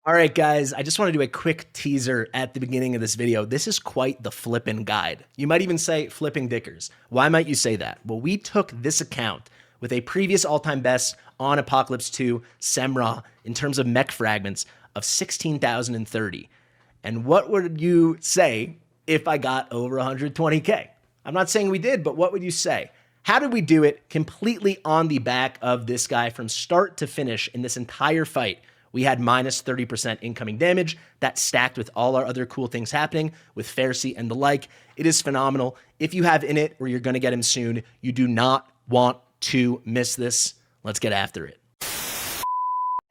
All right, guys, I just want to do a quick teaser at the beginning of this video. This is quite the flippin' guide. You might even say flipping dickers. Why might you say that? Well, we took this account with a previous all-time best on Apocalypse 2 Semrah in terms of mech fragments of 16,030. And what would you say if I got over 120k? I'm not saying we did, but what would you say? How did we do it completely on the back of this guy from start to finish in this entire fight? We had minus 30% incoming damage. That stacked with all our other cool things happening with Fasti and the like. It is phenomenal. If you have Init or you're going to get him soon, you do not want to miss this. Let's get after it.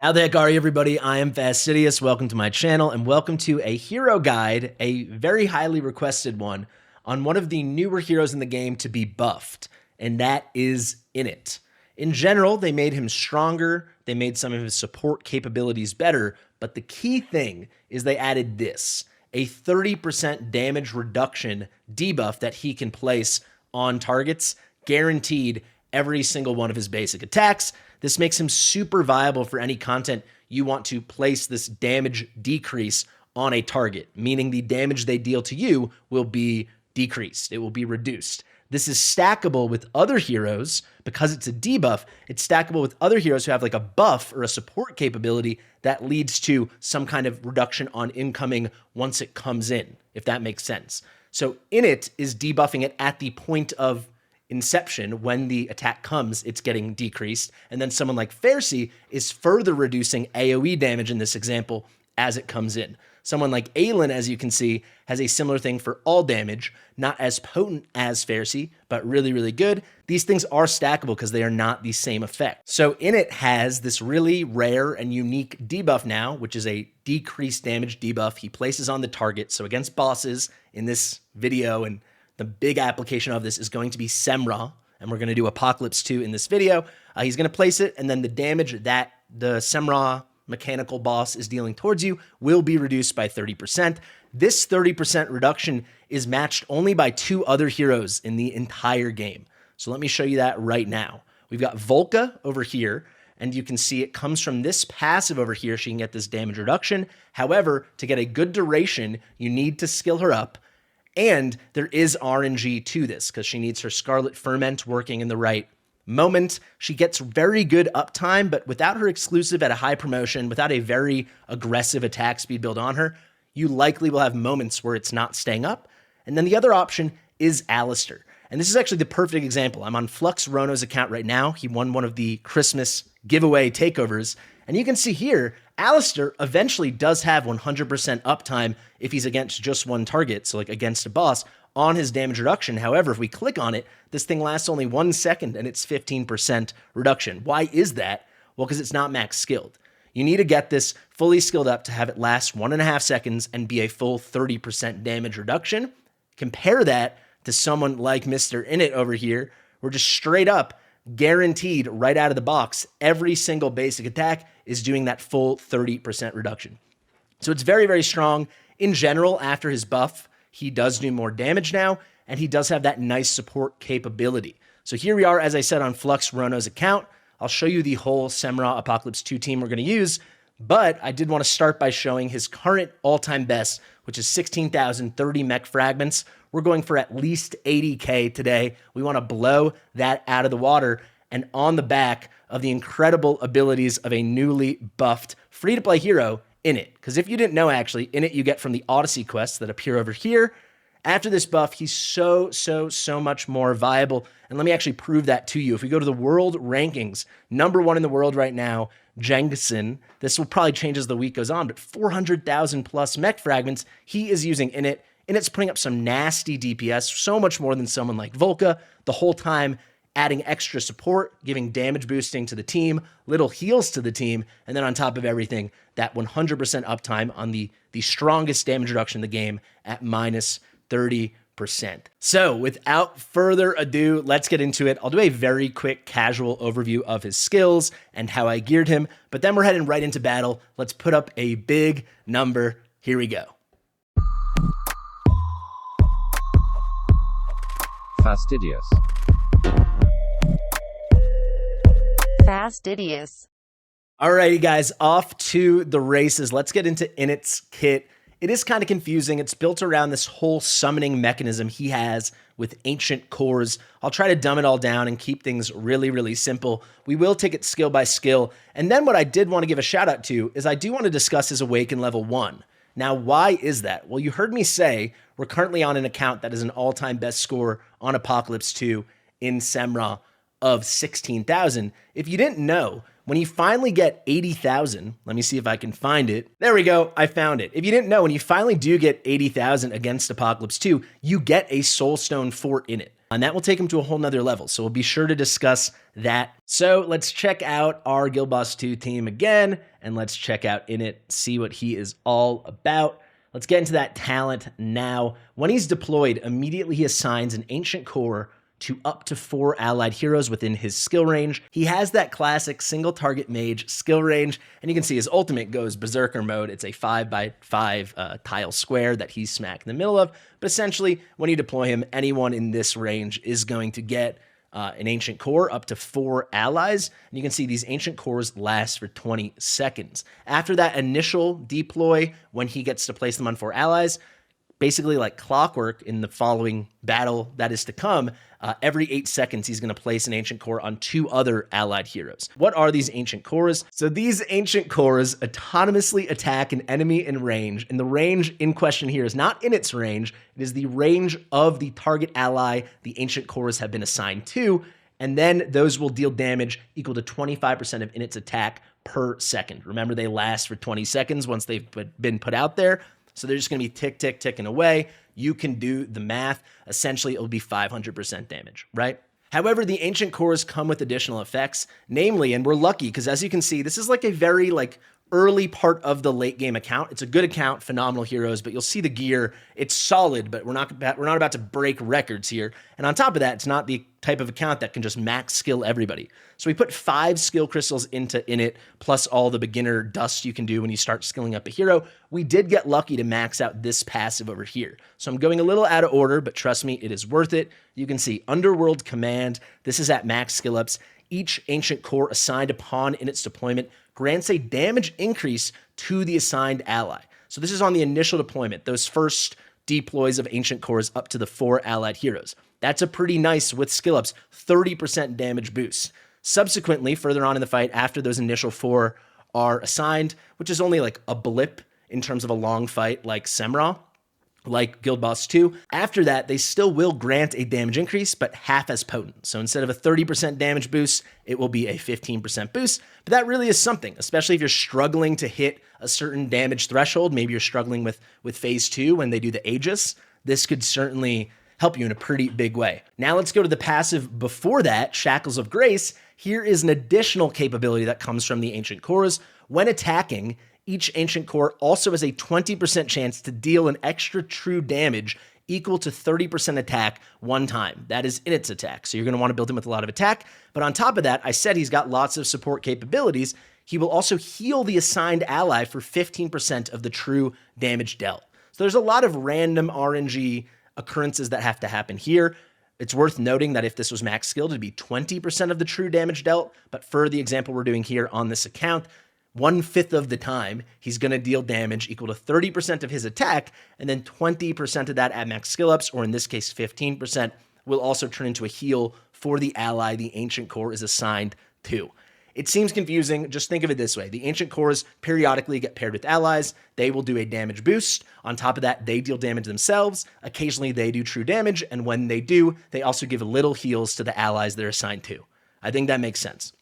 How the heck are you, everybody? I am Fastidious. Welcome to my channel and welcome to a hero guide, a very highly requested one, on one of the newer heroes in the game to be buffed, and that is Init. In general, they made him stronger, they made some of his support capabilities better, but the key thing is they added this, a 30% damage reduction debuff that he can place on targets, guaranteed every single one of his basic attacks. This makes him super viable for any content you want to place this damage decrease on a target, meaning the damage they deal to you will be decreased, it will be reduced. This is stackable with other heroes because it's a debuff. It's stackable with other heroes who have like a buff or a support capability that leads to some kind of reduction on incoming once it comes in, if that makes sense. So Init is debuffing it at the point of inception. When the attack comes, it's getting decreased. And then someone like Fasti is further reducing AoE damage in this example as it comes in. Someone like Aelin, as you can see, has a similar thing for all damage, not as potent as Fasti, but really, really good. These things are stackable because they are not the same effect. So Init has this really rare and unique debuff now, which is a decreased damage debuff he places on the target. So against bosses in this video, and the big application of this is going to be Semrah, and we're going to do Apocalypse 2 in this video. He's going to place it, and then the damage that the Semrah mechanical boss is dealing towards you will be reduced by 30%. This 30% reduction is matched only by two other heroes in the entire game. So let me show you that right now. We've got Volca over here, and you can see it comes from this passive over here. She can get this damage reduction. However, to get a good duration, you need to skill her up. And there is RNG to this because she needs her Scarlet Ferment working in the right moment. She gets very good uptime, but without her exclusive at a high promotion, without a very aggressive attack speed build on her, you likely will have moments where it's not staying up. And then the other option is Alistair. And this is actually the perfect example. I'm on Flux Rono's account right now. He won one of the Christmas giveaway takeovers. And you can see here, Alistair eventually does have 100% uptime if he's against just one target, so like against a boss, on his damage reduction. However, if we click on it, this thing lasts only 1 second and it's 15% reduction. Why is that? Well, because it's not max skilled. You need to get this fully skilled up to have it last 1.5 seconds and be a full 30% damage reduction. Compare that to someone like Mr. Init over here. We're just straight up guaranteed right out of the box. Every single basic attack is doing that full 30% reduction. So it's very, very strong. In general, after his buff, he does do more damage now, and he does have that nice support capability. So here we are, as I said, on Flux Rono's account. I'll show you the whole Semrah Apocalypse 2 team we're going to use, but I did want to start by showing his current all-time best, which is 16,030 mech fragments. We're going for at least 80k today. We want to blow that out of the water, and on the back of the incredible abilities of a newly buffed free-to-play hero, Init. Because if you didn't know, actually, Init you get from the Odyssey quests that appear over here. After this buff, he's so much more viable. And let me actually prove that to you. If we go to the world rankings, #1 in the world right now, Jengson. This will probably change as the week goes on, but 400,000 plus mech fragments. He is using Init. Init's putting up some nasty DPS, so much more than someone like Volca, the whole time adding extra support, giving damage boosting to the team, little heals to the team, and then on top of everything, that 100% uptime on the strongest damage reduction in the game at minus 30%. So without further ado, let's get into it. I'll do a very quick casual overview of his skills and how I geared him, but then we're heading right into battle. Let's put up a big number. Here we go. Fastidious. Fastidious. Alrighty, guys, off to the races. Let's get into Init's kit. It is kind of confusing. It's built around this whole summoning mechanism he has with ancient cores. I'll try to dumb it all down and keep things really, really simple. We will take it skill by skill. And then what I did want to give a shout out to is I do want to discuss his Awaken level 1. Now, why is that? Well, you heard me say we're currently on an account that is an all-time best score on Apocalypse 2 in Semrah of 16,000. If you didn't know, when you finally get 80,000, let me see if I can find it. There we go, I found it. If you didn't know, when you finally do get 80,000 against Apocalypse 2, you get a Soulstone Fort in it. And that will take him to a whole nother level, so we'll be sure to discuss that. So let's check out our Guild Boss 2 team again, and let's check out Init, see what he is all about. Let's get into that talent now. When he's deployed, immediately he assigns an Ancient Core to up to 4 allied heroes within his skill range. He has that classic single target mage skill range, and you can see his ultimate goes berserker mode. It's a 5x5 tile square that he's smack in the middle of, but essentially when you deploy him, anyone in this range is going to get an Ancient Core up to 4 allies, and you can see these Ancient Cores last for 20 seconds. After that initial deploy, when he gets to place them on 4 allies, basically like clockwork in the following battle that is to come, every 8 seconds, he's going to place an Ancient Core on 2 other allied heroes. What are these Ancient Cores? So these Ancient Cores autonomously attack an enemy in range, and the range in question here is not in its range, it is the range of the target ally the Ancient Cores have been assigned to, and then those will deal damage equal to 25% of Init's attack per second. Remember, they last for 20 seconds once they've been put out there. So they're just going to be tick, tick, ticking away. You can do the math. Essentially, it will be 500% damage, right? However, the Ancient Cores come with additional effects, namely, and we're lucky because as you can see, this is like a very early part of the late game account. It's a good account, phenomenal heroes, but you'll see the gear. It's solid, but we're not about to break records here. And on top of that, it's not the type of account that can just max skill everybody. So we put 5 skill crystals into Init, plus all the beginner dust you can do when you start skilling up a hero. We did get lucky to max out this passive over here. So I'm going a little out of order, but trust me, it is worth it. You can see Underworld Command. This is at max skill ups. Each Ancient Core assigned upon Init's deployment grants a damage increase to the assigned ally. So this is on the initial deployment, those first deploys of Ancient Cores up to the 4 allied heroes. That's a pretty nice, with skill ups, 30% damage boost. Subsequently, further on in the fight, after those initial 4 are assigned, which is only like a blip in terms of a long fight like Semrah, like Guild Boss 2. After that, they still will grant a damage increase, but half as potent. So instead of a 30% damage boost, it will be a 15% boost. But that really is something, especially if you're struggling to hit a certain damage threshold. Maybe you're struggling with Phase 2 when they do the Aegis. This could certainly help you in a pretty big way. Now let's go to the passive before that, Shackles of Grace. Here is an additional capability that comes from the Ancient Cores. When attacking, each Ancient Core also has a 20% chance to deal an extra true damage equal to 30% attack one time. That is Init's attack. So you're going to want to build him with a lot of attack. But on top of that, I said he's got lots of support capabilities. He will also heal the assigned ally for 15% of the true damage dealt. So there's a lot of random RNG occurrences that have to happen here. It's worth noting that if this was max skilled, it'd be 20% of the true damage dealt. But for the example we're doing here on this account, 1/5 of the time, he's going to deal damage equal to 30% of his attack, and then 20% of that at max skill ups, or in this case 15%, will also turn into a heal for the ally the Ancient Core is assigned to. It seems confusing. Just think of it this way. The Ancient Cores periodically get paired with allies. They will do a damage boost. On top of that, they deal damage themselves. Occasionally, they do true damage, and when they do, they also give little heals to the allies they're assigned to. I think that makes sense.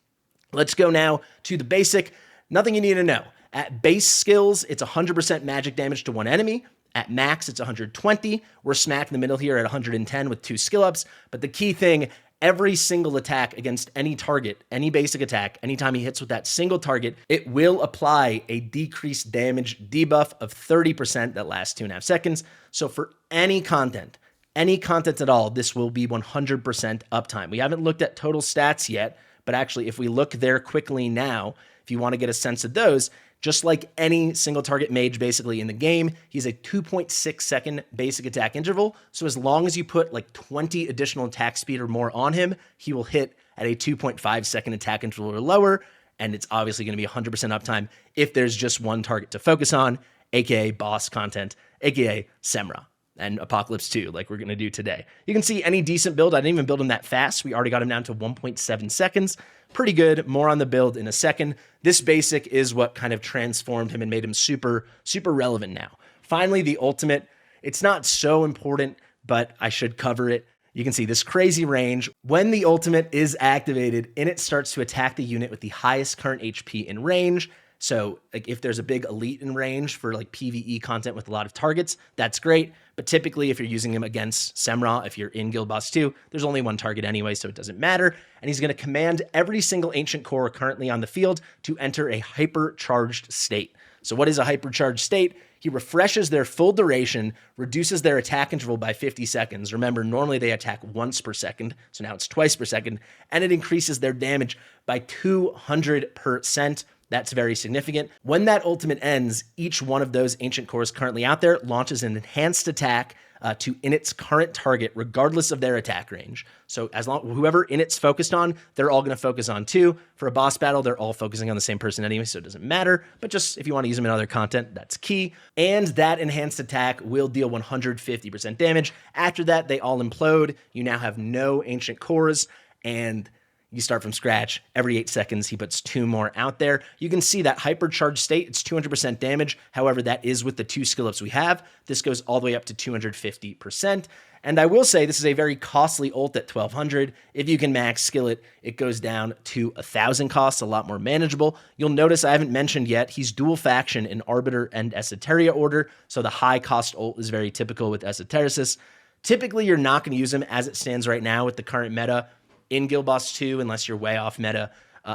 Let's go now to the basic. Nothing you need to know. At base skills, it's 100% magic damage to one enemy. At max, it's 120. We're smack in the middle here at 110 with 2 skill ups. But the key thing, every single attack against any target, any basic attack, anytime he hits with that single target, it will apply a decreased damage debuff of 30% that lasts 2.5 seconds. So for any content at all, this will be 100% uptime. We haven't looked at total stats yet, but actually if we look there quickly now, if you want to get a sense of those, just like any single target mage basically in the game, he's a 2.6 second basic attack interval. So as long as you put like 20 additional attack speed or more on him, he will hit at a 2.5 second attack interval or lower. and it's obviously going to be 100% uptime if there's just one target to focus on, aka boss content, aka Semrah and Apocalypse 2, like we're going to do today. You can see any decent build. I didn't even build him that fast. We already got him down to 1.7 seconds. Pretty good. More on the build in a second. This basic is what kind of transformed him and made him super, super relevant now. Finally, the ultimate. It's not so important, but I should cover it. You can see this crazy range. When the ultimate is activated, Init starts to attack the unit with the highest current HP in range. So like if there's a big elite in range for like PvE content with a lot of targets, that's great. But typically if you're using him against Semrah, if you're in Guild Boss 2, there's only one target anyway, so it doesn't matter. And he's going to command every single ancient core currently on the field to enter a hypercharged state. So what is a hypercharged state? He refreshes their full duration, reduces their attack interval by 50 seconds. Remember, normally they attack once per second, so now it's twice per second, and it increases their damage by 200%. That's very significant. When that ultimate ends, each one of those ancient cores currently out there launches an enhanced attack to Init's current target, regardless of their attack range. So as long whoever Init's focused on, they're all going to focus on too. For a boss battle, they're all focusing on the same person anyway, so it doesn't matter. But just if you want to use them in other content, that's key. And that enhanced attack will deal 150% damage. After that, they all implode. You now have no ancient cores, and you start from scratch. Every 8 seconds, he puts 2 more out there. You can see that hypercharged state, it's 200% damage. However, that is with the 2 skill ups we have. This goes all the way up to 250%. And I will say this is a very costly ult at 1200. If you can max skill it, it goes down to 1000 costs, a lot more manageable. You'll notice I haven't mentioned yet, he's dual faction in Arbiter and Esoteria Order. So the high cost ult is very typical with Esotericists. Typically, you're not going to use him as it stands right now with the current meta in Guild Boss 2, unless you're way off meta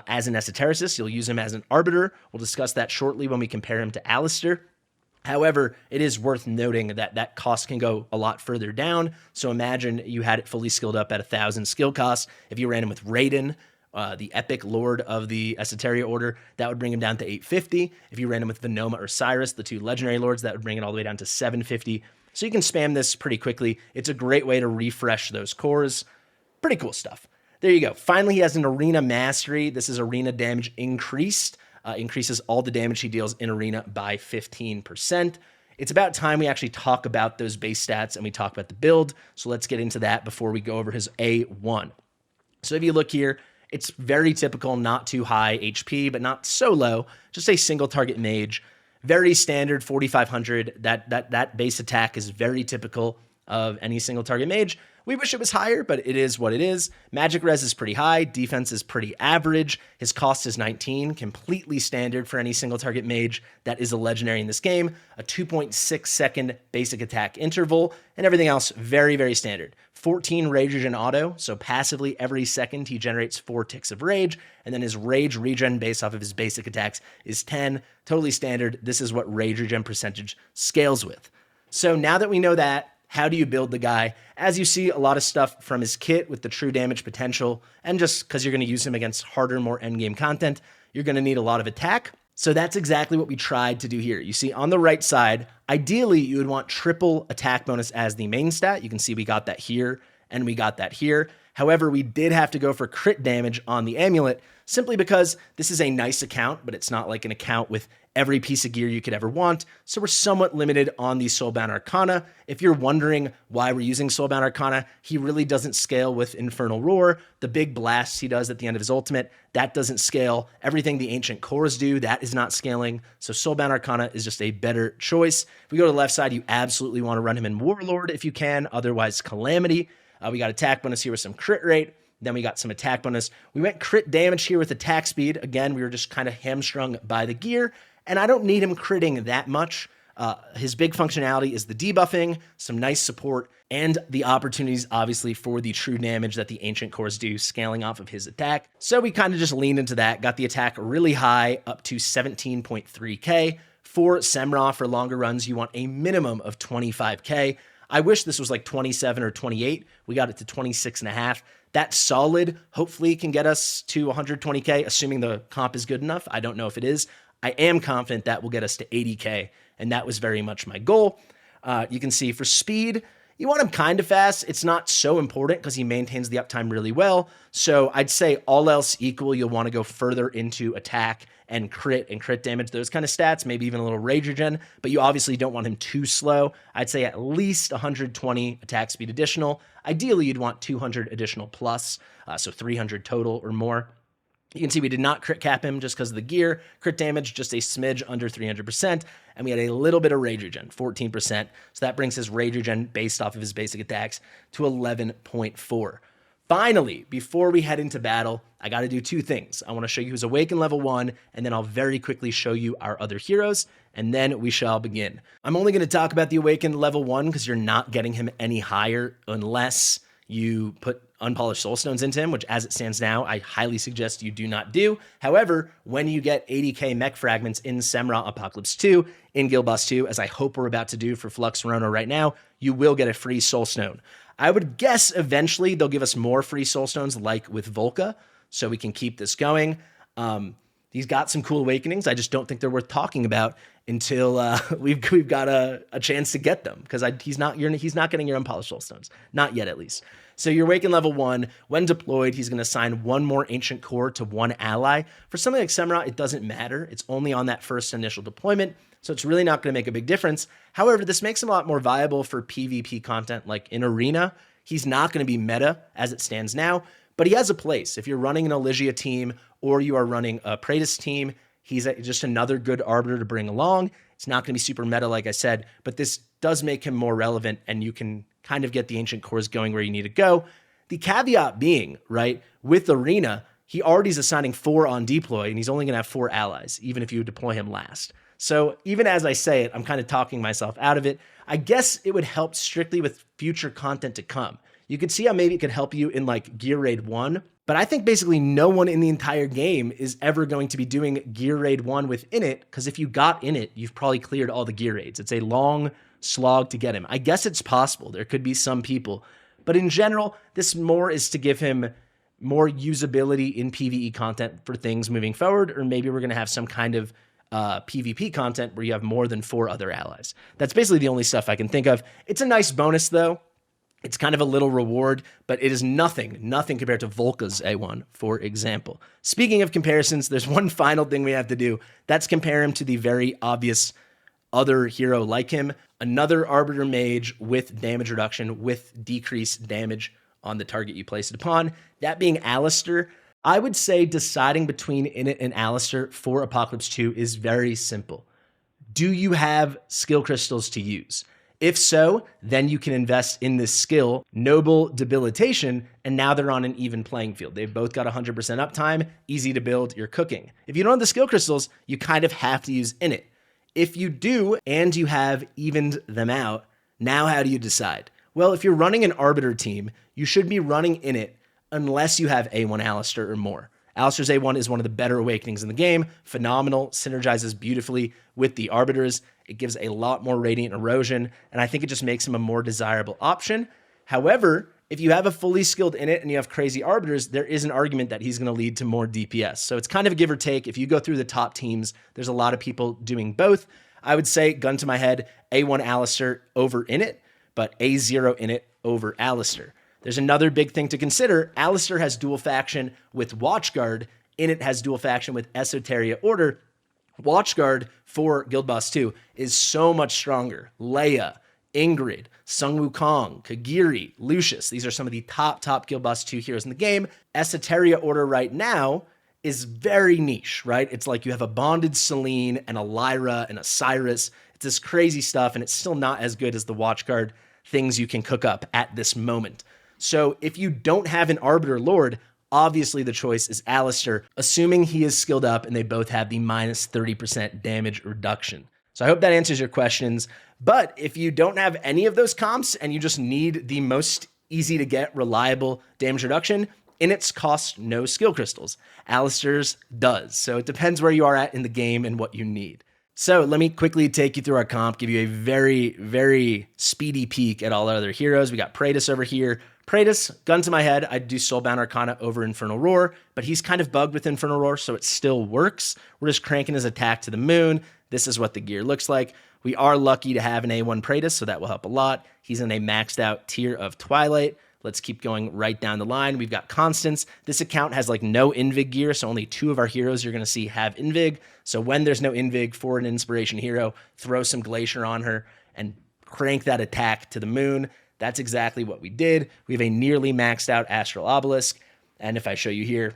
as an Esotericist. You'll use him as an Arbiter. We'll discuss that shortly when we compare him to Alistair. However, it is worth noting that that cost can go a lot further down. So imagine you had it fully skilled up at 1000 skill costs. If you ran him with Raiden, the epic lord of the Esoteria Order, that would bring him down to 850. If you ran him with Venoma or Cyrus, the 2 legendary lords, that would bring it all the way down to 750. So you can spam this pretty quickly. It's a great way to refresh those cores. Pretty cool stuff. There you go. Finally, he has an Arena Mastery. This is Arena Damage Increased. Increases all the damage he deals in Arena by 15%. It's about time we actually talk about those base stats and we talk about the build. So let's get into that before we go over his A1. So if you look here, it's very typical, not too high HP, but not so low. Just a single target mage. Very standard 4500. That base attack is very typical of any single target mage. We wish it was higher, but it is what it is. Magic res is pretty high. Defense is pretty average. His cost is 19, completely standard for any single target mage that is a legendary in this game. A 2.6 second basic attack interval, and everything else very, very standard. 14 rage regen auto, so passively every second he generates 4 ticks of rage, and then his rage regen based off of his basic attacks is 10. Totally standard. This is what rage regen percentage scales with. So now that we know that, how do you build the guy? As you see, a lot of stuff from his kit with the true damage potential, and just because you're going to use him against harder, more endgame content, you're going to need a lot of attack. So that's exactly what we tried to do here. You see on the right side, ideally you would want triple attack bonus as the main stat. You can see we got that here and we got that here. However, we did have to go for crit damage on the amulet simply because this is a nice account, but it's not like an account with every piece of gear you could ever want. So we're somewhat limited on the Soulbound Arcana. If you're wondering why we're using Soulbound Arcana, he really doesn't scale with Infernal Roar. The big blasts he does at the end of his ultimate, that doesn't scale. Everything the Ancient Cores do, that is not scaling. So Soulbound Arcana is just a better choice. If we go to the left side, you absolutely want to run him in Warlord if you can, otherwise Calamity. We got attack bonus here with some crit rate. Then we got some attack bonus. We went crit damage here with attack speed. Again, we were just kind of hamstrung by the gear. And I don't need him critting that much. His big functionality is the debuffing, some nice support, and the opportunities, obviously, for the true damage that the Ancient Cores do, scaling off of his attack. So we kind of just leaned into that, got the attack really high, up to 17.3k. For Semrah, for longer runs, you want a minimum of 25k. I wish this was like 27 or 28. We got it to 26.5. That's solid. Hopefully can get us to 120k, assuming the comp is good enough. I don't know if it is. I am confident that will get us to 80k, and that was very much my goal. You can see for speed, You want him kind of fast. It's not so important because he maintains the uptime really well. So I'd say all else equal, you'll want to go further into attack and crit damage, those kind of stats, maybe even a little rage regen, but you obviously don't want him too slow. I'd say at least 120 attack speed additional. Ideally, you'd want 200 additional plus, so 300 total or more. You can see we did not crit cap him just because of the gear. Crit damage, just a smidge under 300%. And we had a little bit of rage regen, 14%. So that brings his rage regen based off of his basic attacks to 11.4. Finally, before we head into battle, I got to do two things. I want to show you his Awaken level 1, and then I'll very quickly show you our other heroes, and then we shall begin. I'm only going to talk about the Awaken level 1 because you're not getting him any higher unless you put unpolished soulstones into him, which as it stands now, I highly suggest you do not do. However, when you get 80k mech fragments in Semrah Apocalypse 2, in Guild Boss 2, as I hope we're about to do for Flux Rona right now, you will get a free soulstone. I would guess eventually they'll give us more free soulstones like with Volca, so we can keep this going. He's got some cool awakenings. I just don't think they're worth talking about until we've got a chance to get them, because he's not getting your unpolished soulstones, not yet at least. So your Awaken level 1, when deployed, he's going to assign one more Ancient Core to one ally. For something like Semrah, it doesn't matter. It's only on that first initial deployment, so it's really not going to make a big difference. However, this makes him a lot more viable for PvP content like in Arena. He's not going to be meta as it stands now, but he has a place. If you're running an Elysia team or you are running a Praetus team, he's just another good Arbiter to bring along. It's not going to be super meta, like I said, but this does make him more relevant, and you can kind of get the Ancient Cores going where you need to go. The caveat being, right, with Arena, he already is assigning 4 on deploy, and he's only going to have 4 allies, even if you deploy him last. So even as I say it, I'm kind of talking myself out of it. I guess it would help strictly with future content to come. You could see how maybe it could help you in like Gear Raid 1, but I think basically no one in the entire game is ever going to be doing Gear Raid 1 with Init, because if you got Init, you've probably cleared all the Gear Raids. It's a long slog to get him. I guess it's possible. There could be some people, but in general, this more is to give him more usability in PvE content for things moving forward, or maybe we're going to have some kind of PvP content where you have more than 4 other allies. That's basically the only stuff I can think of. It's a nice bonus though. It's kind of a little reward, but it is nothing compared to Volca's A1, for example. Speaking of comparisons, there's one final thing we have to do. That's compare him to the very obvious other hero like him, another Arbiter Mage with damage reduction, with decreased damage on the target you place it upon. That being Alistair. I would say deciding between Init and Alistair for Apocalypse 2 is very simple. Do you have skill crystals to use? If so, then you can invest in this skill, Noble Debilitation, and now they're on an even playing field. They've both got 100% uptime, easy to build, you're cooking. If you don't have the skill crystals, you kind of have to use Init. If you do, and you have evened them out, now how do you decide? Well, if you're running an Arbiter team, you should be running Init unless you have A1 Alistair or more. Alistair's A1 is one of the better awakenings in the game. Phenomenal, synergizes beautifully with the Arbiters. It gives a lot more Radiant Erosion, and I think it just makes him a more desirable option. However, if you have a fully skilled Init and you have crazy Arbiters, there is an argument that he's going to lead to more DPS. So it's kind of a give or take. If you go through the top teams, there's a lot of people doing both. I would say, gun to my head, A1 Alistair over Init, but A0 Init over Alistair. There's another big thing to consider. Alistair has dual faction with Watchguard. Init has dual faction with Esoteria Order. Watchguard for Guild Boss 2 is so much stronger. Leia, Ingrid, Sun Wukong, Kagiri, Lucius. These are some of the top Guild Boss 2 heroes in the game. Esoteria Order right now is very niche, right? It's like you have a bonded Selene and a Lyra and a Cyrus. It's this crazy stuff, and it's still not as good as the Watchguard things you can cook up at this moment. So if you don't have an Arbiter Lord, obviously the choice is Alistair, assuming he is skilled up and they both have the minus 30% damage reduction. So I hope that answers your questions. But if you don't have any of those comps and you just need the most easy to get reliable damage reduction, Init's costs no skill crystals. Alistair's does. So it depends where you are at in the game and what you need. So let me quickly take you through our comp, give you a very speedy peek at all our other heroes. We got Praetus over here. Praetus, gun to my head, I'd do Soulbound Arcana over Infernal Roar, but he's kind of bugged with Infernal Roar, so it still works. We're just cranking his attack to the moon. This is what the gear looks like. We are lucky to have an A1 Praetus, so that will help a lot. He's in a maxed out tier of Twilight. Let's keep going right down the line. We've got Constance. This account has like no Invig gear, so only 2 of our heroes you're going to see have Invig. So when there's no Invig for an inspiration hero, throw some Glacier on her and crank that attack to the moon. That's exactly what we did. We have a nearly maxed out Astral Obelisk. And if I show you here,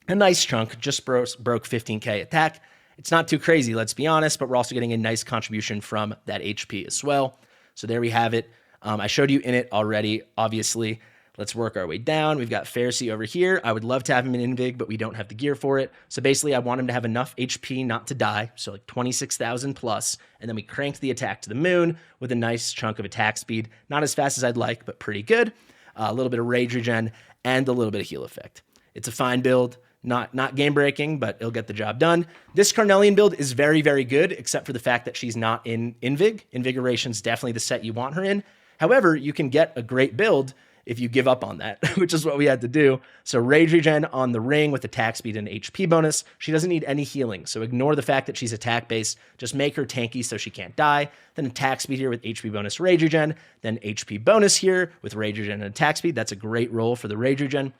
a nice chunk, just broke 15k attack. It's not too crazy, let's be honest, but we're also getting a nice contribution from that HP as well. So there we have it. I showed you Init already, obviously. Let's work our way down. We've got Pharisee over here. I would love to have him in Invig, but we don't have the gear for it. So basically, I want him to have enough HP not to die, so like 26,000 plus, and then we cranked the attack to the moon with a nice chunk of attack speed. Not as fast as I'd like, but pretty good. A little bit of rage regen and a little bit of heal effect. It's a fine build. Not game-breaking, but it'll get the job done. This Carnelian build is very, very good, except for the fact that she's not in Invig. Invigoration's definitely the set you want her in. However, you can get a great build if you give up on that, which is what we had to do. So Rage Regen on the ring with attack speed and HP bonus. She doesn't need any healing, so ignore the fact that she's attack-based. Just make her tanky so she can't die. Then attack speed here with HP bonus Rage Regen. Then HP bonus here with Rage Regen and attack speed. That's a great roll for the Rage Regen.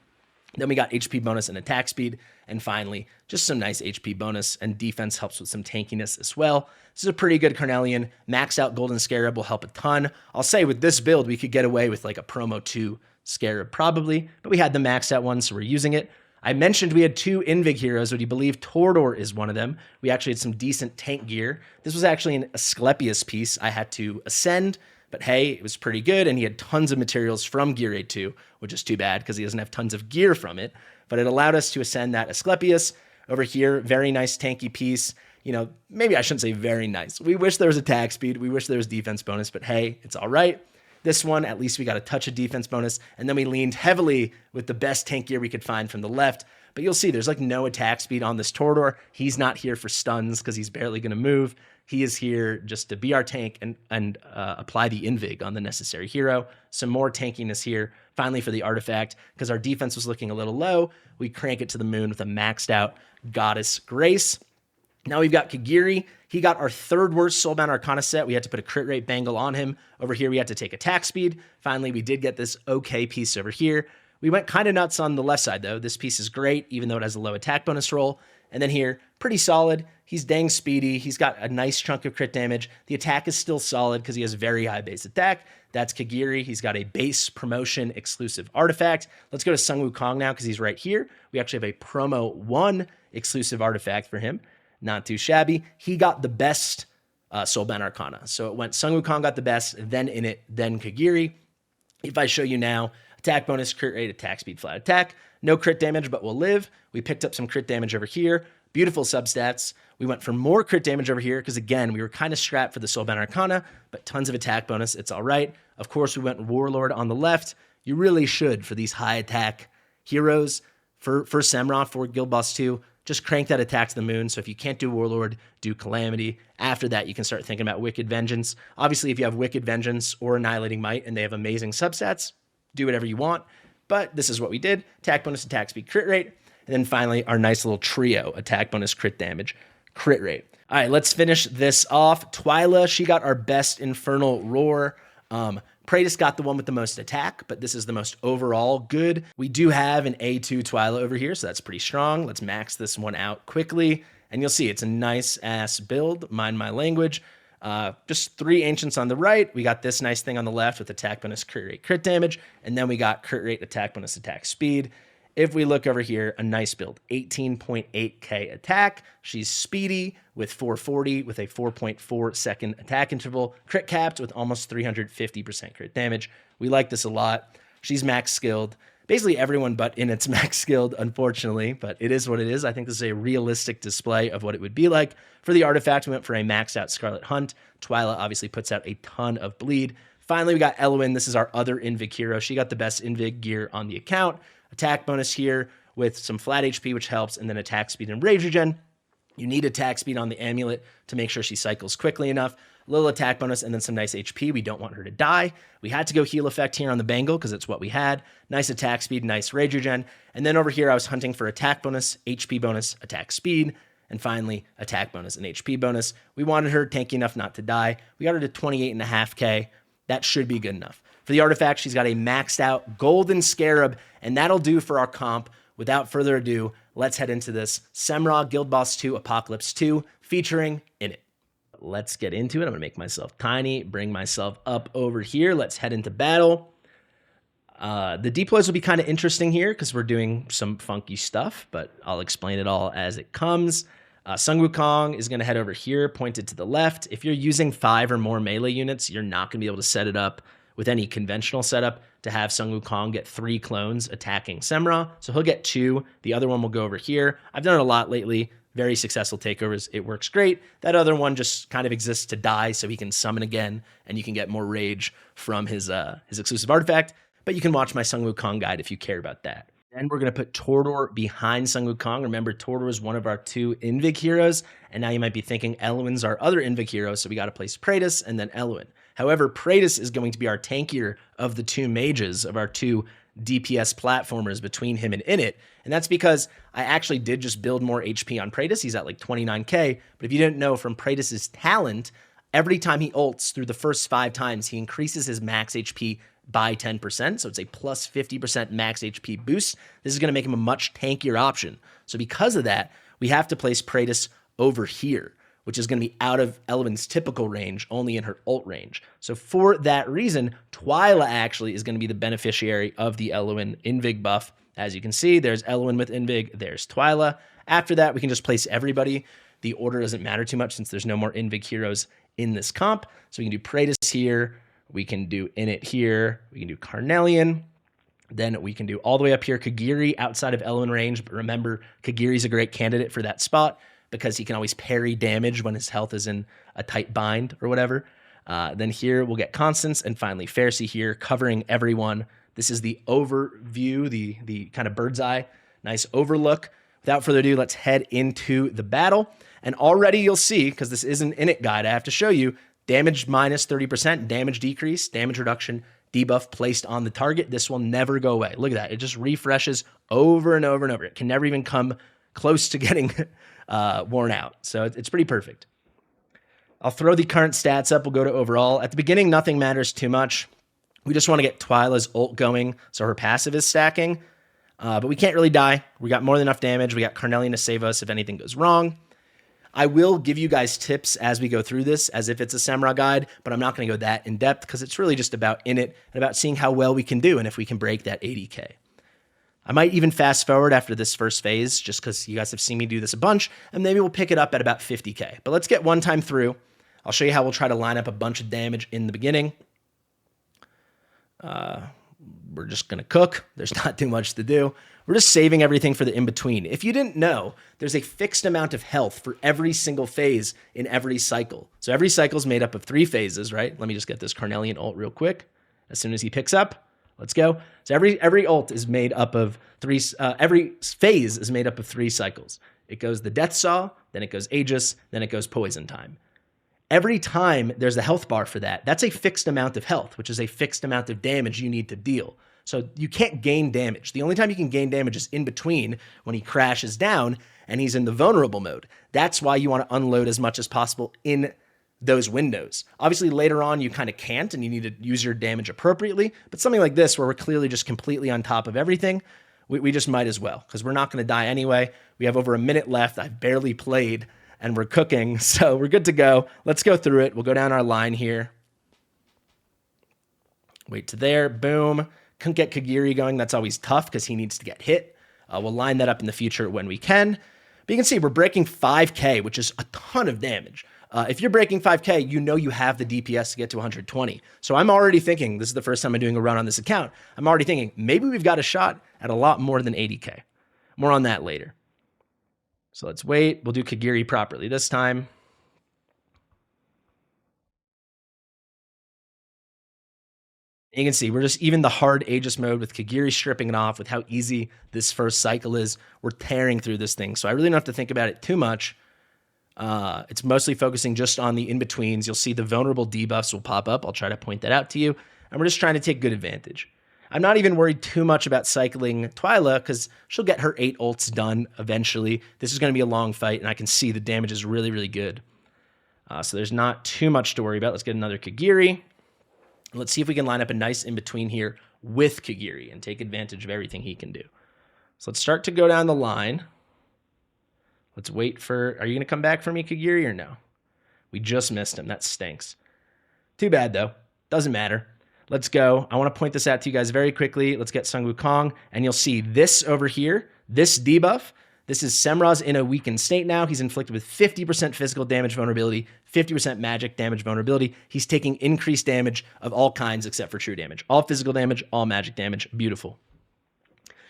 Then we got HP bonus and attack speed. And finally, just some nice HP bonus, and defense helps with some tankiness as well. This is a pretty good Carnelian. Max out Golden Scarab will help a ton. I'll say with this build, we could get away with like a promo 2 Scarab probably, but we had the maxed out one, so we're using it. I mentioned we had 2 Invig heroes. Would you believe Tordor is one of them? We actually had some decent tank gear. This was actually an Asclepius piece I had to ascend, but hey, it was pretty good, and he had tons of materials from Gear Aid 2, which is too bad because he doesn't have tons of gear from it, but it allowed us to ascend that Asclepius. Over here, very nice tanky piece. You know, maybe I shouldn't say very nice. We wish there was attack speed. We wish there was defense bonus, but hey, it's all right. This one, at least we got a touch of defense bonus, and then we leaned heavily with the best tank gear we could find from the left. But you'll see there's like no attack speed on this Tordor. He's not here for stuns because he's barely going to move. He is here just to be our tank and apply the Invig on the necessary hero. Some more tankiness here. Finally, for the artifact, because our defense was looking a little low, we crank it to the moon with a maxed out Goddess Grace. Now we've got Kagiri. He got our 3rd worst Soulbound Arcana set. We had to put a crit rate bangle on him. Over here, we had to take attack speed. Finally, we did get this okay piece over here. We went kind of nuts on the left side, though. This piece is great, even though it has a low attack bonus roll. And then here, pretty solid. He's dang speedy. He's got a nice chunk of crit damage. The attack is still solid because he has very high base attack. That's Kagiri. He's got a base promotion exclusive artifact. Let's go to Sun Wukong now because he's right here. We actually have a promo 1 exclusive artifact for him. Not too shabby. He got the best Soulbound Arcana. So it went Sun Wukong got the best, then Init, then Kagiri. If I show you now, attack bonus, crit rate, attack speed, flat attack. No crit damage, but we'll live. We picked up some crit damage over here. Beautiful substats. We went for more crit damage over here because, again, we were kind of strapped for the Soulbound Arcana, but tons of attack bonus. It's all right. Of course, we went Warlord on the left. You really should for these high attack heroes. For Semrah, for Guild Boss 2, just crank that attack to the moon. So if you can't do Warlord, do Calamity. After that, you can start thinking about Wicked Vengeance. Obviously, if you have Wicked Vengeance or Annihilating Might and they have amazing substats, do whatever you want. But this is what we did. Attack bonus, attack speed, crit rate. And then finally, our nice little trio, attack bonus, crit damage, crit rate. All right, let's finish this off. Twyla, she got our best Infernal Roar. Praetus got the one with the most attack, but this is the most overall good. We do have an A2 Twyla over here, so that's pretty strong. Let's max this one out quickly. And you'll see it's a nice ass build, mind my language. Just 3 Ancients on the right. We got this nice thing on the left with attack bonus, crit rate, crit damage. And then we got crit rate, attack bonus, attack speed. If we look over here, a nice build, 18.8k attack. She's speedy with 440 with a 4.4 second attack interval. Crit capped with almost 350% crit damage. We like this a lot. She's max skilled. Basically everyone but Init's max skilled, unfortunately, but it is what it is. I think this is a realistic display of what it would be like. For the artifact, we went for a maxed out Scarlet Hunt. Twyla obviously puts out a ton of bleed. Finally, we got Elwyn. This is our other Invig hero. She got the best Invig gear on the account. Attack bonus here with some flat HP, which helps, and then attack speed and rage regen. You need attack speed on the amulet to make sure she cycles quickly enough. A little attack bonus and then some nice HP. We don't want her to die. We had to go heal effect here on the bangle because it's what we had. Nice attack speed, nice rage regen. And then over here, I was hunting for attack bonus, HP bonus, attack speed. And finally, attack bonus and HP bonus. We wanted her tanky enough not to die. We got her to 28.5k. That should be good enough. For the artifact, she's got a maxed out golden scarab, and that'll do for our comp. Without further ado, let's head into this Semrah Guid Boss 2 Apocalypse 2 featuring Init. Let's get into it. I'm going to make myself tiny, bring myself up over here. Let's head into battle. The deploys will be kind of interesting here because we're doing some funky stuff, but I'll explain it all as it comes. Sun Wukong is going to head over here, pointed to the left. If you're using 5 or more melee units, you're not going to be able to set it up with any conventional setup to have Sun Wukong get 3 clones attacking Semrah. So he'll get 2. The other one will go over here. I've done it a lot lately. Very successful takeovers. It works great. That other one just kind of exists to die so he can summon again and you can get more rage from his exclusive artifact. But you can watch my Sun Wukong guide if you care about that. Then we're going to put Tordor behind Sun Wukong. Remember, Tordor is one of our 2 Invig heroes. And now you might be thinking Elwyn's our other Invig hero, so we got to place Praetus and then Elwyn. However, Praetus is going to be our tankier of the 2 mages, of our 2 DPS platformers between him and Init. And that's because I actually did just build more HP on Praetus. He's at like 29k. But if you didn't know, from Praetus's talent, every time he ults through the first 5 times, he increases his max HP by 10%. So it's a plus 50% max HP boost. This is going to make him a much tankier option. So because of that, we have to place Praetus over here, which is going to be out of Elwyn's typical range, only in her ult range. So for that reason, Twyla actually is going to be the beneficiary of the Elwyn Invig buff. As you can see, there's Elwyn with Invig, there's Twyla. After that, we can just place everybody. The order doesn't matter too much since there's no more Invig heroes in this comp. So we can do Praetus here, we can do Init here, we can do Carnelian. Then we can do all the way up here Kagiri outside of Elwyn range. But remember, Kagiri's a great candidate for that spot because he can always parry damage when his health is in a tight bind or whatever. Then here we'll get Constance, and finally Pharisee here covering everyone. This is the overview, the kind of bird's eye, nice overlook. Without further ado, let's head into the battle. And already you'll see, because this is an Init guide, I have to show you, damage minus 30%, damage decrease, damage reduction, debuff placed on the target. This will never go away. Look at that. It just refreshes over and over and over. It can never even come close to getting worn out. So it's pretty perfect. I'll throw the current stats up. We'll go to overall. At the beginning, nothing matters too much. We just want to get Twyla's ult going so her passive is stacking. But we can't really die. We got more than enough damage. We got Carnelian to save us if anything goes wrong. I will give you guys tips as we go through this as if it's a Semrah guide, but I'm not going to go that in depth because it's really just about Init and about seeing how well we can do and if we can break that 80k. I might even fast forward after this first phase just because you guys have seen me do this a bunch, and maybe we'll pick it up at about 50k. But let's get one time through. I'll show you how we'll try to line up a bunch of damage in the beginning. We're just going to cook. There's not too much to do. We're just saving everything for the in-between. If you didn't know, there's a fixed amount of health for every single phase in every cycle. So every cycle is made up of 3 phases, right? Let me just get this Carnelian ult real quick. As soon as he picks up, let's go. So every ult is made up of 3, every phase is made up of 3 cycles. It goes the Death Saw, then it goes Aegis, then it goes Poison Time. Every time there's a health bar for that, that's a fixed amount of health, which is a fixed amount of damage you need to deal. So you can't gain damage. The only time you can gain damage is in between when he crashes down and he's in the vulnerable mode. That's why you want to unload as much as possible in those windows. Obviously, later on, you kind of can't and you need to use your damage appropriately. But something like this, where we're clearly just completely on top of everything, we just might as well, because we're not going to die anyway. We have over a minute left. I've barely played and we're cooking, so we're good to go. Let's go through it. We'll go down our line here. Wait to there. Boom. Couldn't get Kagiri going. That's always tough because he needs to get hit. We'll line that up in the future when we can. But you can see we're breaking 5k, which is a ton of damage. If you're breaking 5k, you know you have the DPS to get to 120. So I'm already thinking, this is the first time I'm doing a run on this account, I'm already thinking maybe we've got a shot at a lot more than 80k. More on that later. So let's wait. We'll do Kagiri properly this time. You can see we're just even the hard Aegis mode with Kagiri stripping it off with how easy this first cycle is. We're tearing through this thing. So I really don't have to think about it too much. It's mostly focusing just on the in-betweens. You'll see the vulnerable debuffs will pop up. I'll try to point that out to you. And we're just trying to take good advantage. I'm not even worried too much about cycling Twyla because she'll get her 8 ults done eventually. This is going to be a long fight, and I can see the damage is really, really good. So there's not too much to worry about. Let's get another Kagiri. Let's see if we can line up a nice in-between here with Kagiri and take advantage of everything he can do. So let's start to go down the line. Let's wait for... Are you going to come back for me, Kagiri, or no? We just missed him. That stinks. Too bad, though. Doesn't matter. Let's go. I want to point this out to you guys very quickly. Let's get Sun Wukong, and you'll see this over here, this debuff. This is Semrah's in a weakened state now. He's inflicted with 50% physical damage vulnerability, 50% magic damage vulnerability. He's taking increased damage of all kinds except for true damage. All physical damage, all magic damage. Beautiful.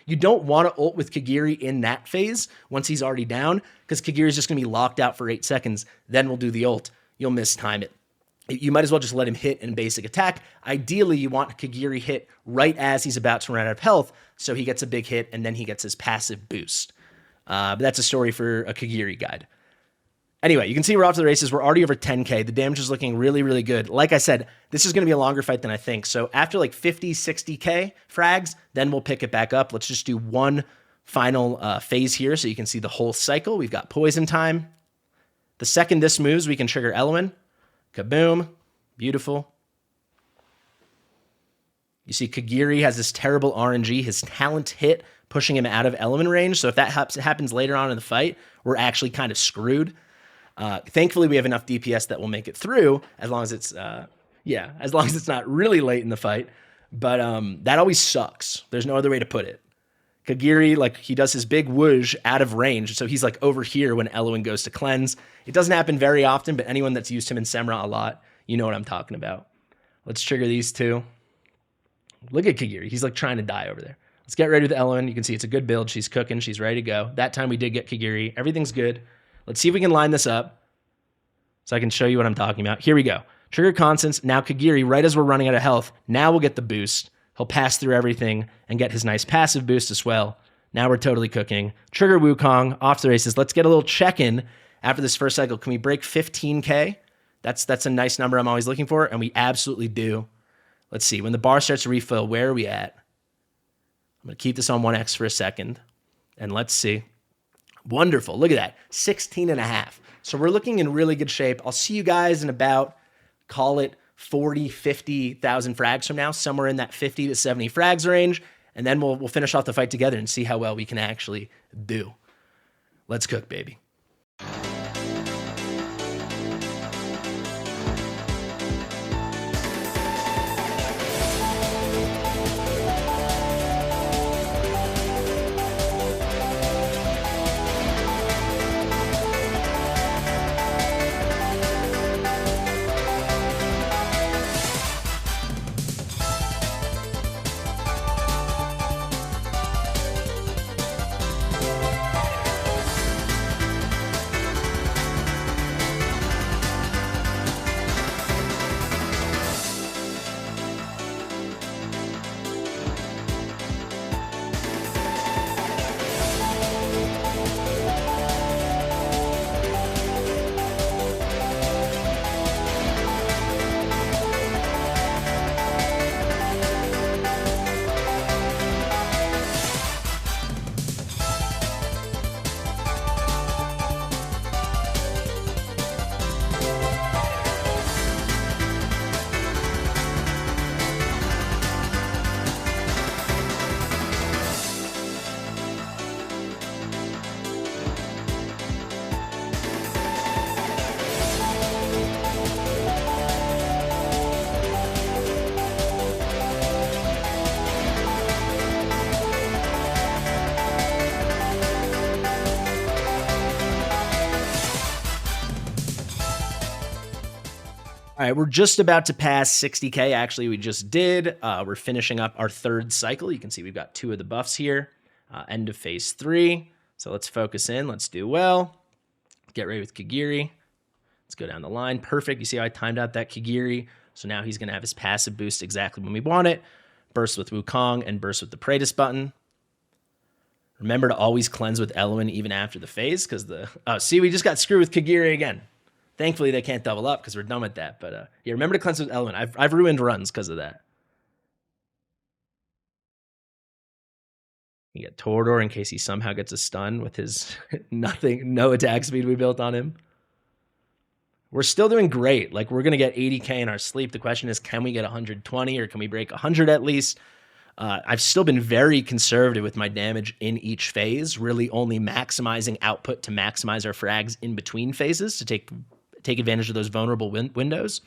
You don't want to ult with Kagiri in that phase once he's already down, because Kagiri is just going to be locked out for 8 seconds. Then we'll do the ult. You'll mistime it. You might as well just let him hit in basic attack. Ideally, you want Kagiri hit right as he's about to run out of health, so he gets a big hit, and then he gets his passive boost. But that's a story for a Kagiri guide. Anyway, you can see we're off to the races. We're already over 10k. The damage is looking really, really good. Like I said, this is going to be a longer fight than I think. So after like 50, 60k frags, then we'll pick it back up. Let's just do one final phase here so you can see the whole cycle. We've got poison time. The second this moves, we can trigger Eloin. Kaboom. Beautiful. You see Kagiri has this terrible RNG. His talent hit, pushing him out of Eloin range. So if that happens later on in the fight, we're actually kind of screwed. Thankfully, we have enough DPS that will make it through, as long as it's, as long as it's not really late in the fight. But that always sucks. There's no other way to put it. Kagiri, like, he does his big whoosh out of range, so he's like over here when Eloin goes to cleanse. It doesn't happen very often, but anyone that's used him in Semrah a lot, you know what I'm talking about. Let's trigger these two. Look at Kagiri. He's like trying to die over there. Let's get ready with Eloin. You can see it's a good build. She's cooking. She's ready to go. That time we did get Kagiri. Everything's good. Let's see if we can line this up so I can show you what I'm talking about. Here we go. Trigger Constance. Now Kagiri, right as we're running out of health, now we'll get the boost. He'll pass through everything and get his nice passive boost as well. Now we're totally cooking. Trigger Wukong, off to the races. Let's get a little check-in after this first cycle. Can we break 15k? That's a nice number I'm always looking for, and we absolutely do. Let's see. When the bar starts to refill, where are we at? I'm going to keep this on 1x for a second, and let's see. Wonderful. Look at that. 16.5. So we're looking in really good shape. I'll see you guys in about, call it 40, 50,000 frags from now, somewhere in that 50 to 70 frags range, and then we'll finish off the fight together and see how well we can actually do. Let's cook, baby. All right, we're just about to pass 60k. Actually, we just did. We're finishing up our third cycle. You can see we've got 2 of the buffs here. End of phase 3. So let's focus in. Let's do well. Get ready with Kagiri. Let's go down the line. Perfect. You see how I timed out that Kagiri? So now he's going to have his passive boost exactly when we want it. Burst with Wukong and burst with the Praetus button. Remember to always cleanse with Eloin even after the phase, because see, we just got screwed with Kagiri again. Thankfully, they can't double up because we're done with that. But yeah, remember to cleanse with Eloin. I've ruined runs because of that. You get Torador in case he somehow gets a stun with his no attack speed we built on him. We're still doing great. Like, we're going to get 80k in our sleep. The question is, can we get 120 or can we break 100 at least? I've still been very conservative with my damage in each phase, really only maximizing output to maximize our frags in between phases to take advantage of those vulnerable windows.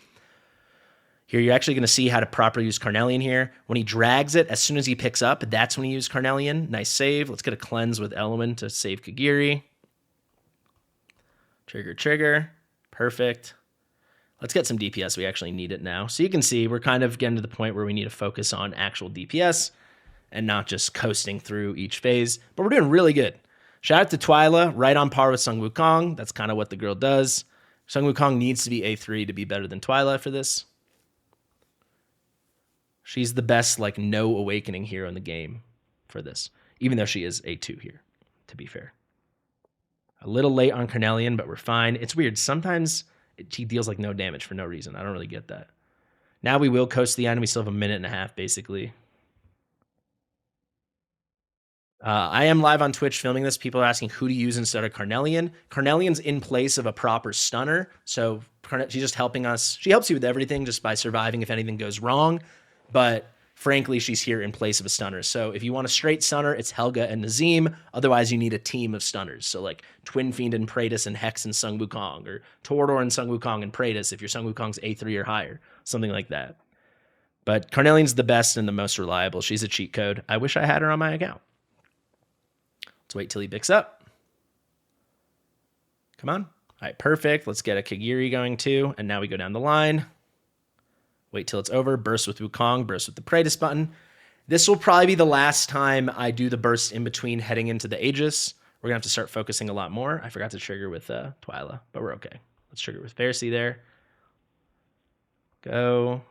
Here, you're actually going to see how to properly use Carnelian here. When he drags it, as soon as he picks up, that's when you use Carnelian. Nice save. Let's get a cleanse with Element to save Kagiri. Trigger. Perfect. Let's get some DPS. We actually need it now. So you can see we're kind of getting to the point where we need to focus on actual DPS and not just coasting through each phase. But we're doing really good. Shout out to Twyla, right on par with Sung Wukong. That's kind of what the girl does. Sung Wukong needs to be A3 to be better than Twyla for this. She's the best, like, no awakening hero in the game for this, even though she is A2 here, to be fair. A little late on Carnelian, but we're fine. It's weird. Sometimes she deals like no damage for no reason. I don't really get that. Now we will coast the end. We still have a minute and a half, basically. I am live on Twitch filming this. People are asking who to use instead of Carnelian. Carnelian's in place of a proper stunner, so she's just helping us. She helps you with everything just by surviving if anything goes wrong, but frankly, she's here in place of a stunner. So if you want a straight stunner, it's Helga and Nazim. Otherwise, you need a team of stunners. So like Twin Fiend and Praetus and Hex and Sung Wukong, or Torador and Sung Wukong and Praetus if your Sung Wukong's A3 or higher, something like that. But Carnelian's the best and the most reliable. She's a cheat code. I wish I had her on my account. Let's wait till he picks up. Come on. All right, perfect. Let's get a Kagiri going too. And now we go down the line. Wait till it's over. Burst with Wukong. Burst with the Praetus button. This will probably be the last time I do the burst in between heading into the Aegis. We're going to have to start focusing a lot more. I forgot to trigger with Twyla, but we're okay. Let's trigger with Pharisee there. Go.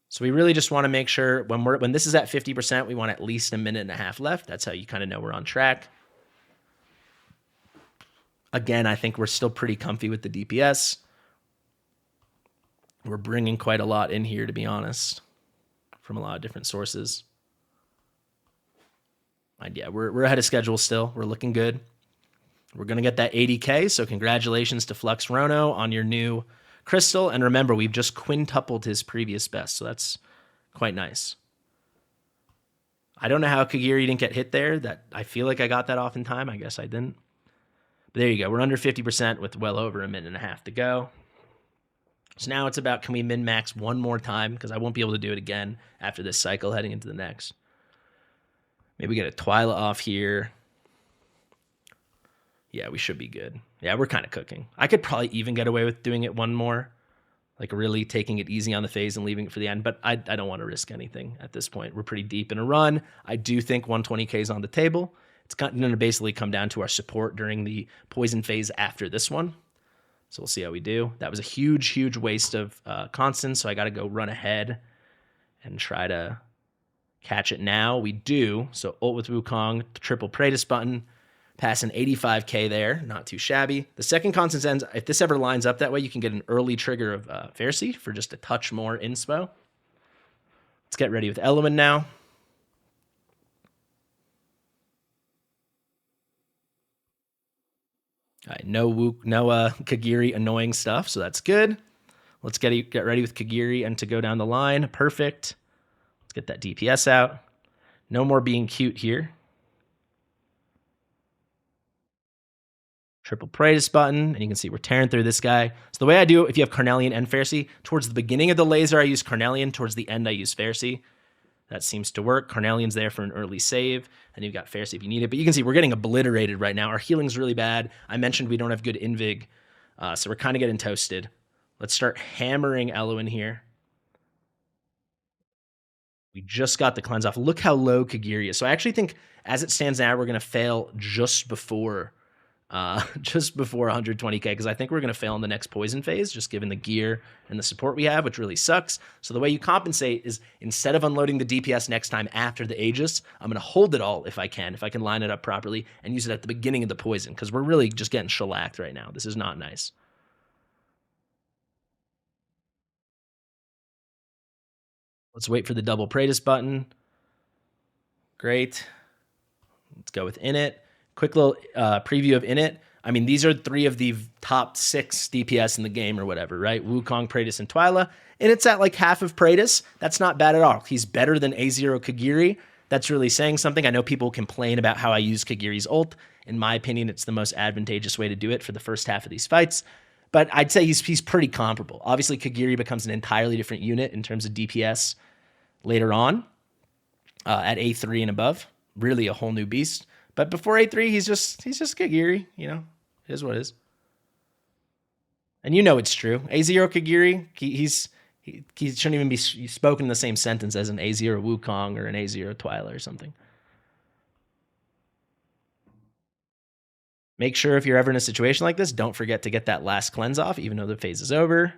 So we really just want to make sure when this is at 50%, we want at least a minute and a half left. That's how you kind of know we're on track. Again, I think we're still pretty comfy with the DPS. We're bringing quite a lot in here, to be honest, from a lot of different sources. And yeah, we're ahead of schedule still. We're looking good. We're going to get that 80K, so congratulations to Flux Rono on your new crystal. And remember, we've just quintupled his previous best, so that's quite nice. I don't know how Kagiri didn't get hit there. That I feel like I got that off in time. I guess I didn't. But there you go. We're under 50% with well over a minute and a half to go. So now it's about, can we min-max one more time? Because I won't be able to do it again after this cycle heading into the next. Maybe get a Twyla off here. Yeah, we should be good. Yeah, we're kind of cooking. I could probably even get away with doing it one more. Like really taking it easy on the phase and leaving it for the end. But I don't want to risk anything at this point. We're pretty deep in a run. I do think 120K is on the table. It's going to basically come down to our support during the poison phase after this one. So we'll see how we do. That was a huge waste of constants, so I got to go run ahead and try to catch it now. We do. So ult with Wukong, triple Praetus button, pass an 85K there. Not too shabby. The second constants ends. If this ever lines up that way, you can get an early trigger of Pharisee for just a touch more inspo. Let's get ready with Element now. All right, no Kagiri annoying stuff, so that's good. Let's get ready with Kagiri and to go down the line. Perfect. Let's get that DPS out. No more being cute here. Triple Praetus button, and you can see we're tearing through this guy. So the way I do it, if you have Carnelian and Pharisee, towards the beginning of the laser, I use Carnelian. Towards the end, I use Pharisee. That seems to work. Carnelian's there for an early save, and you've got Pharisee if you need it. But you can see we're getting obliterated right now. Our healing's really bad. I mentioned we don't have good invig, so we're kind of getting toasted. Let's start hammering Elo in here. We just got the cleanse off. Look how low Kagiri is. So I actually think, as it stands now, we're going to fail just before 120K, because I think we're going to fail in the next poison phase, just given the gear and the support we have, which really sucks. So the way you compensate is, instead of unloading the DPS next time after the Aegis, I'm going to hold it all if I can line it up properly, and use it at the beginning of the poison, because we're really just getting shellacked right now. This is not nice. Let's wait for the double Praetus button. Great. Let's go with Init. Quick little preview of Init. I mean, these are 3 of the top 6 DPS in the game or whatever, right? Wukong, Praetus, and Twyla. And it's at like half of Praetus. That's not bad at all. He's better than A0 Kagiri. That's really saying something. I know people complain about how I use Kagiri's ult. In my opinion, it's the most advantageous way to do it for the first half of these fights. But I'd say he's pretty comparable. Obviously, Kagiri becomes an entirely different unit in terms of DPS later on at A3 and above. Really a whole new beast. But before A3, he's just Kagiri, you know. It is what it is. And you know it's true. A0 Kagiri, he shouldn't even be spoken in the same sentence as an A0 Wukong or an A0 Twyla or something. Make sure if you're ever in a situation like this, don't forget to get that last cleanse off, even though the phase is over.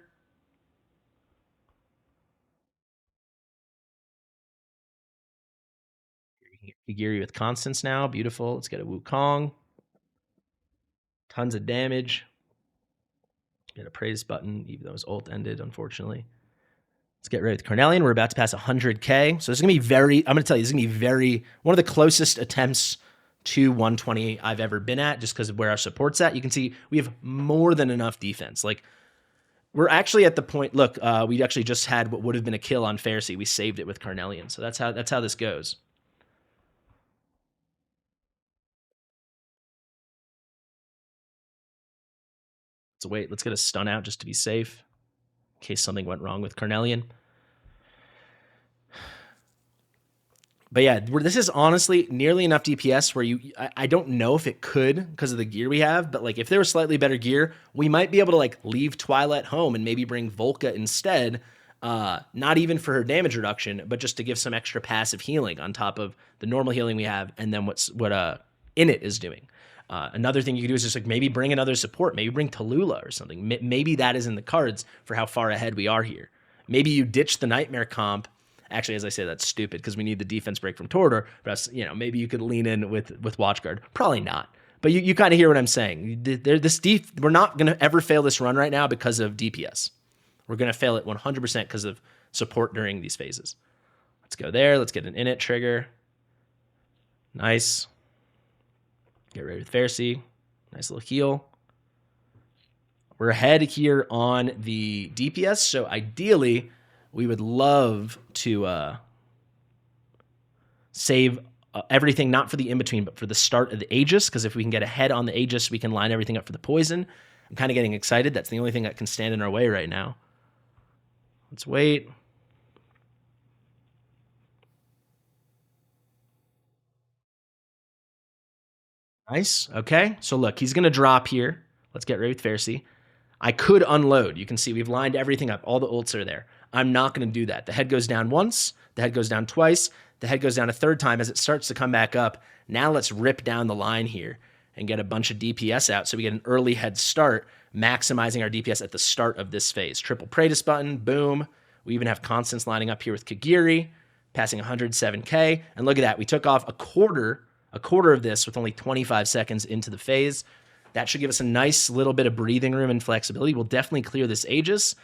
Kagiri with constants now. Beautiful. Let's get a Wukong. Tons of damage. Get a praise button, even though his ult ended, unfortunately. Let's get ready with Carnelian. We're about to pass 100K. So this is going to be I'm going to tell you, this is going to be one of the closest attempts to 120 I've ever been at, just because of where our support's at. You can see we have more than enough defense. Like, we're actually at the point, look, we actually just had what would have been a kill on Pharisee. We saved it with Carnelian. So that's how this goes. So wait, let's get a stun out just to be safe, in case something went wrong with Carnelian. But yeah, this is honestly nearly enough DPS where I don't know if it could because of the gear we have, but like if there was slightly better gear, we might be able to like leave Twilight home and maybe bring Volca instead. Not even for her damage reduction, but just to give some extra passive healing on top of the normal healing we have, and then what Init is doing. Another thing you could do is just like maybe bring another support, maybe bring Tallulah or something. Maybe that is in the cards for how far ahead we are here. Maybe you ditch the Nightmare comp. Actually, as I say, that's stupid because we need the defense break from Torador. But maybe you could lean in with Watchguard. Probably not. But you kind of hear what I'm saying. We're not going to ever fail this run right now because of DPS. We're going to fail it 100% because of support during these phases. Let's go there. Let's get an Init trigger. Nice. Get ready with Pharisee. Nice little heal. We're ahead here on the DPS, so ideally we would love to save everything, not for the in-between, but for the start of the Aegis, because if we can get ahead on the Aegis, we can line everything up for the poison. I'm kind of getting excited. That's the only thing that can stand in our way right now. Let's wait. Nice. Okay. So look, he's going to drop here. Let's get ready with Pharisee. I could unload. You can see we've lined everything up. All the ults are there. I'm not going to do that. The head goes down once. The head goes down twice. The head goes down a third time as it starts to come back up. Now let's rip down the line here and get a bunch of DPS out so we get an early head start, maximizing our DPS at the start of this phase. Triple Praetus button. Boom. We even have constants lining up here with Kagiri, passing 107K. And look at that. We took off a quarter of this with only 25 seconds into the phase. That should give us a nice little bit of breathing room and flexibility. We'll definitely clear this Aegis.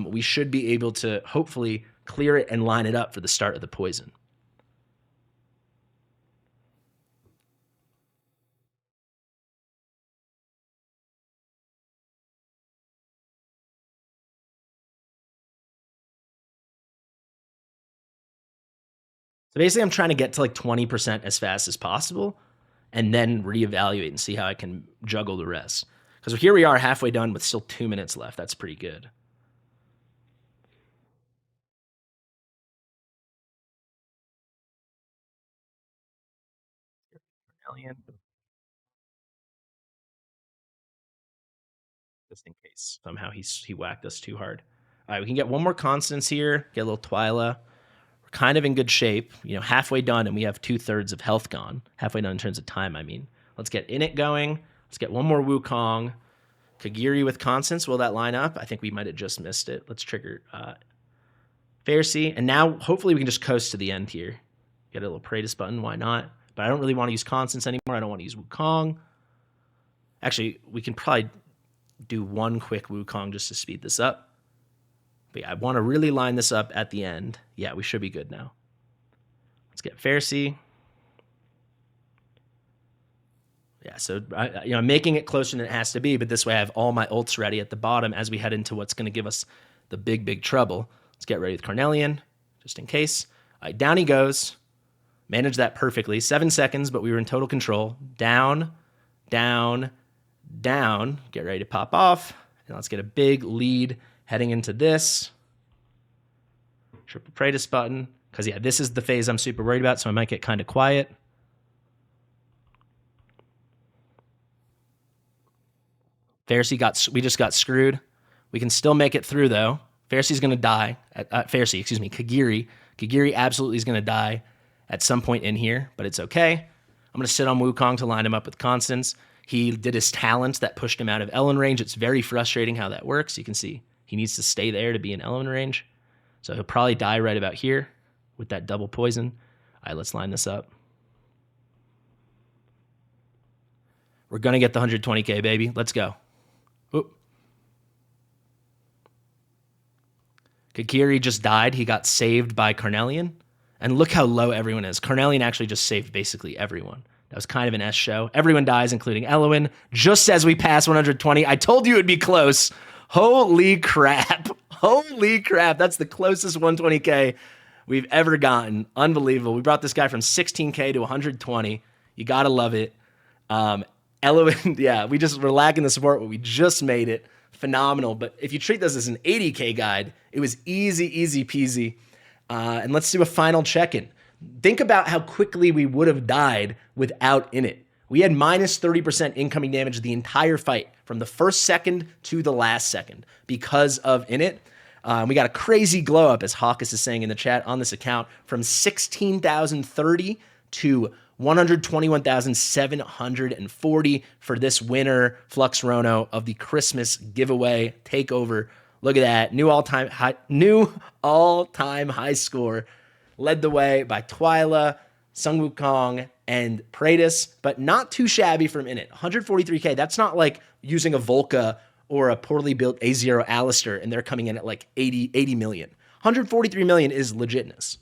We should be able to hopefully clear it and line it up for the start of the poison. So basically, I'm trying to get to like 20% as fast as possible and then reevaluate and see how I can juggle the rest. Because here we are halfway done with still 2 minutes left. That's pretty good. Just in case somehow he whacked us too hard. All right, we can get one more constance here, get a little Twyla. We're kind of in good shape, halfway done, and we have 2/3 of health gone. Halfway done in terms of time, I mean. Let's get Init going. Let's get one more Wukong. Kagiri with constance, will that line up? I think we might have just missed it. Let's trigger Pharisee, and now hopefully we can just coast to the end here. Get a little Praetus button, why not? But I don't really want to use constance anymore. I don't want to use Wukong. Actually, we can probably do one quick Wukong just to speed this up. But yeah, I want to really line this up at the end. Yeah, we should be good now. Let's get Pharisee. Yeah, so I'm making it closer than it has to be, but this way I have all my ults ready at the bottom as we head into what's going to give us the big, big trouble. Let's get ready with Carnelian, just in case. All right, down he goes. Managed that perfectly. 7 seconds, but we were in total control. Down, down, down. Get ready to pop off. And let's get a big lead heading into this. Triple Praetus button. Because, yeah, this is the phase I'm super worried about, so I might get kind of quiet. Pharisee we just got screwed. We can still make it through, though. Pharisee's going to die. Kagiri. Kagiri absolutely is going to die at some point in here, but it's okay. I'm going to sit on Wukong to line him up with Constance. He did his talent that pushed him out of Ellen range. It's very frustrating how that works. You can see he needs to stay there to be in Ellen range. So he'll probably die right about here with that double poison. All right, let's line this up. We're going to get the 120K, baby. Let's go. Oop. Kagiri just died. He got saved by Carnelian. And look how low everyone is. Carnelian actually just saved basically everyone. That was kind of an S show. Everyone dies, including Elowen, just as we pass 120. I told you it'd be close. Holy crap. Holy crap. That's the closest 120K we've ever gotten. Unbelievable. We brought this guy from 16K to 120. You got to love it. Elowen, yeah, we're lacking the support, but we just made it. Phenomenal. But if you treat this as an 80K guide, it was easy peasy. And let's do a final check-in. Think about how quickly we would have died without Init. We had minus 30% incoming damage the entire fight, from the first second to the last second, because of Init. We got a crazy glow up, as Hawkus is saying in the chat, on this account, from 16,030 to 121,740 for this winner, Flux Rono, of the Christmas giveaway takeover. Look at that. New all-time high score, led the way by Twyla, Sung Wukong, and Praetus, but not too shabby from Init. 143K, that's not like using a Volca or a poorly built A0 Alistair, and they're coming in at like 80 million. 143 million is legitness,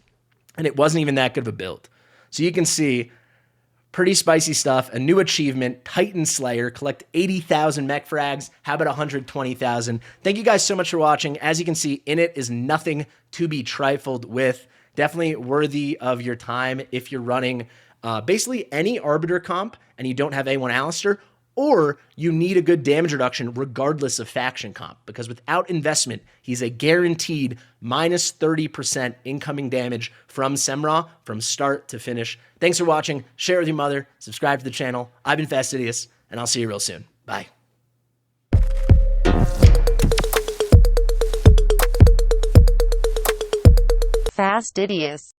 and it wasn't even that good of a build. So you can see, pretty spicy stuff. A new achievement, Titan Slayer. Collect 80,000 mech frags. How about 120,000? Thank you guys so much for watching. As you can see, Init is nothing to be trifled with. Definitely worthy of your time if you're running basically any Arbiter comp and you don't have A1 Alistair, or you need a good damage reduction regardless of faction comp, because without investment, he's a guaranteed minus 30% incoming damage from Semrah from start to finish. Thanks for watching. Share it with your mother. Subscribe to the channel. I've been Fastidious, and I'll see you real soon. Bye. Fastidious.